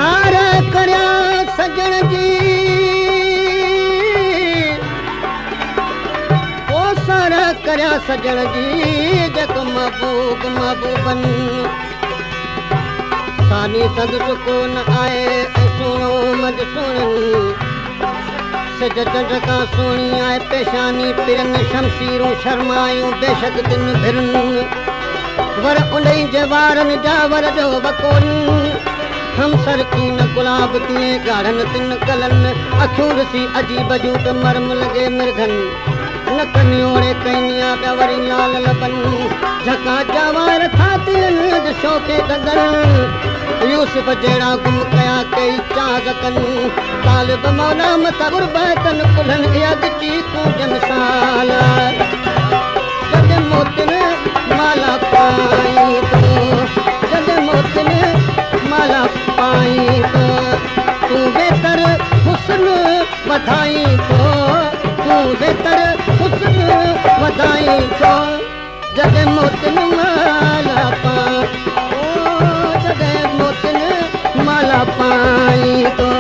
सारा करया सजण जी ओ सारा करया सजण जी जग महबूब महबूबन सानी संग चुको न आए सुनो मद सुनन सज चंड का सोनी आए पेशानी पिरन शमशीरूं शर्मायूं बेशक दिन भिरन वर उन्हीं जे वारन जा वर जो बकोन हम सरकीन गुलाब तिए गाढ़न तिन कलन अखियूं ॾिसी अजीब जूट मरम लगे मिर्घन नकन ओड़े कैनिया पिया वरी लाल लबन झका जवार था तिन ॾिसो के दंदर यूसुफ जहिड़ा गुम कया कई चाज़कन तालिब मौला मत गुरबतन कुल्हन यद चीकूं जमसाल जद मोतिन माला पाई तो जद मोतिन माला पाई तो तू बेहतर हुस्न वधाई तो तू बेहतर हुस्न वधाई तो जद मोतिन माला पाई ओ जद मोतिन माला पाई तो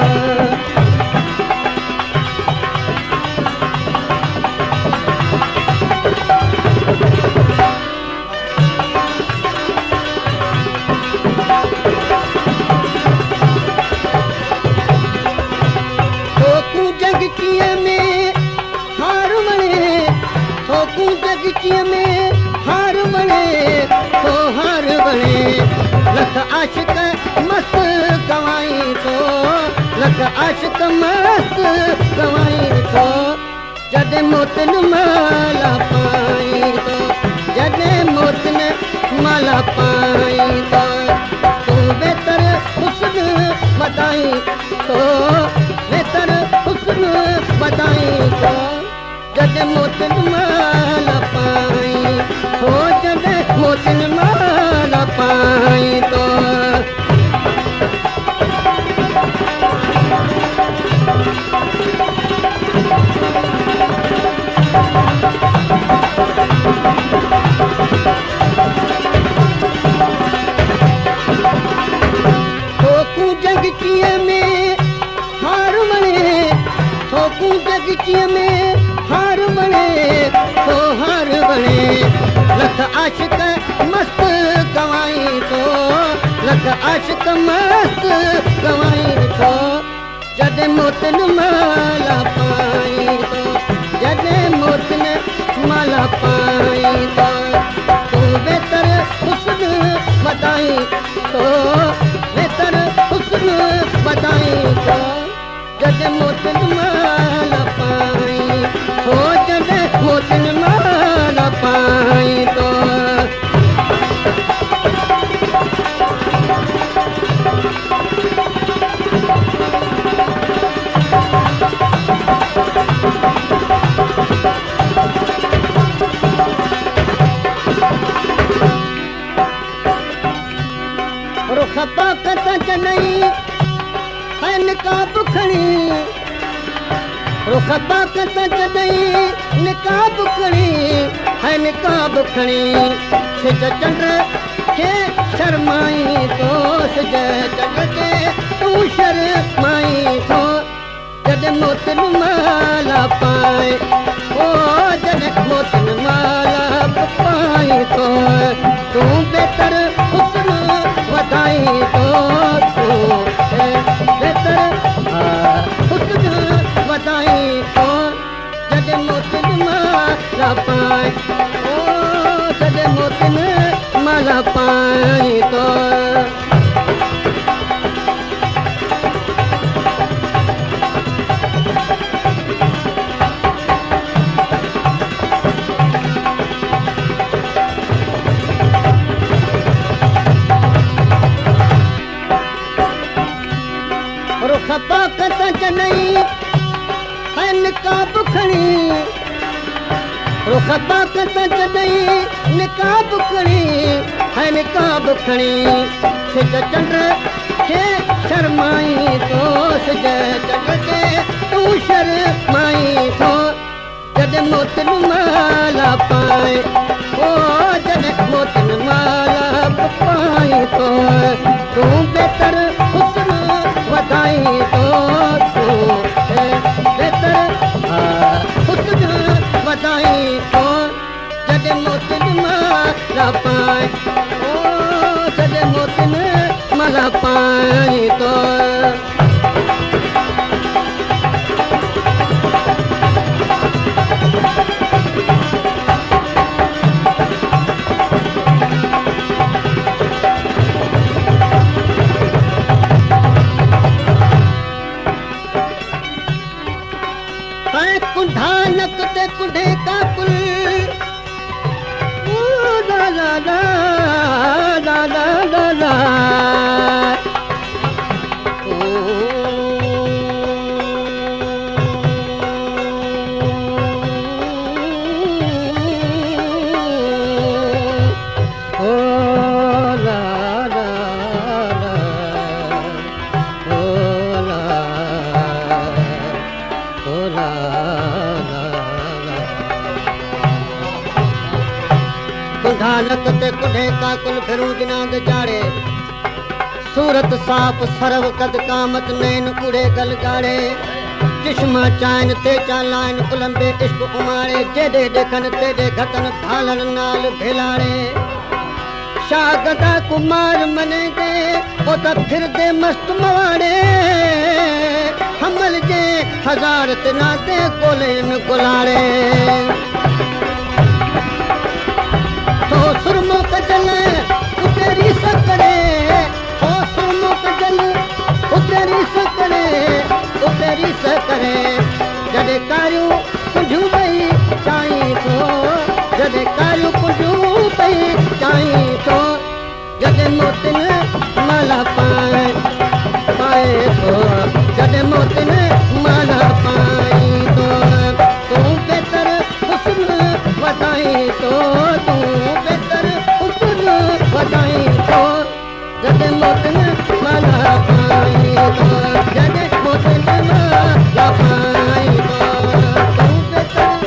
में हार बने तो हार बने लख आशिक मस्त कवाई तो लख आशिक मस्त कवाई तो जद मोतिन माला पाई तो जद मोतिन माला पाई तो तू बेहतर हुस्न बताई तो बेहतर हुस्न बताई तो जद मोतिन माला पाई तो जद मोतिन माला पाई तो थोकूं जगचीअ में हार बणे थोकूं जगचीअ में हार बणे तो हार बणे लख आशिक मस्त कवाई तो लख आशिक मस्त कवाई तो जद मोतिन माला पाई तो जद मोतिन माला पाई तो तू बेहतर हुस्न बताई तो बेहतर हुस्न बताई तो जद मोतिन माला पाई तो जद मोतिन माला पाई तो रुख पाकत चनई है निकाब खणी रुख पाकत चनई निकाब खणी है निकाब खणी सिज चंड के शर्माई तो सिज चंड के तू शर्माई तो जद मोतिन माला पाए ओ जद मोतिन माला पाई तो तू बेहतर हुस्न वधाई तो तू बेहतर हुस्न वधाई तो जद मोतिन माला पाए ओ जद मोतिन माला पाई तो रुख पाकत चनई है निकाब खणी रुख पाकत चनई निकाब खणी है निकाब खणी सिज चंड के शर्माई तो सिज चंड के तू शर्माई तो जद मोतिन माला पाए ओ जद मोतिन माला पाई तो तू बेहतर हुस्न नानक ते कुढ़े काकुल फिरूं जिनांद चाड़े सूरत साफ सरव कद कामत नैन उड़े गल गाड़े चश्मा चाइन ते चालाइन उलंबे इश्क उमाड़े जेडे देखन तेडे घटन भालन नाल भिलाड़े शागदा कुमार मने दे ओ त फिर दे मस्त मवाड़े हमल जे हजार तना दे कोलेन गुलाड़े तो सुरमो कजल उतेरी सकड़े ओ सुरमो कजल उतेरी सकड़े उतेरी सकड़े जडे कारियूं कुंझू पई चाई तो जडे कारियूं कुंझू पई चाई तो जडे मोतिन माला पाए पाए तो जडे मोतिन माला पाई तो तू बेहतर हुस्न वधाई तो तू बेहतर हुस्न वधाई तो जडे मोतिन माला पाई तो जडे मोतिन माला पाई तो तू बेहतर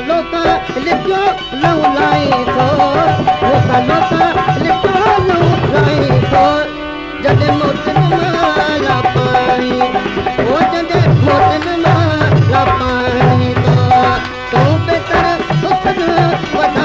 लोका लिखो लौलाई तो लोका लिखो लौलाई तो जडे मोतिन माला पाई ओ जडे मोतिन माला पाई तो तू बेहतर हुस्न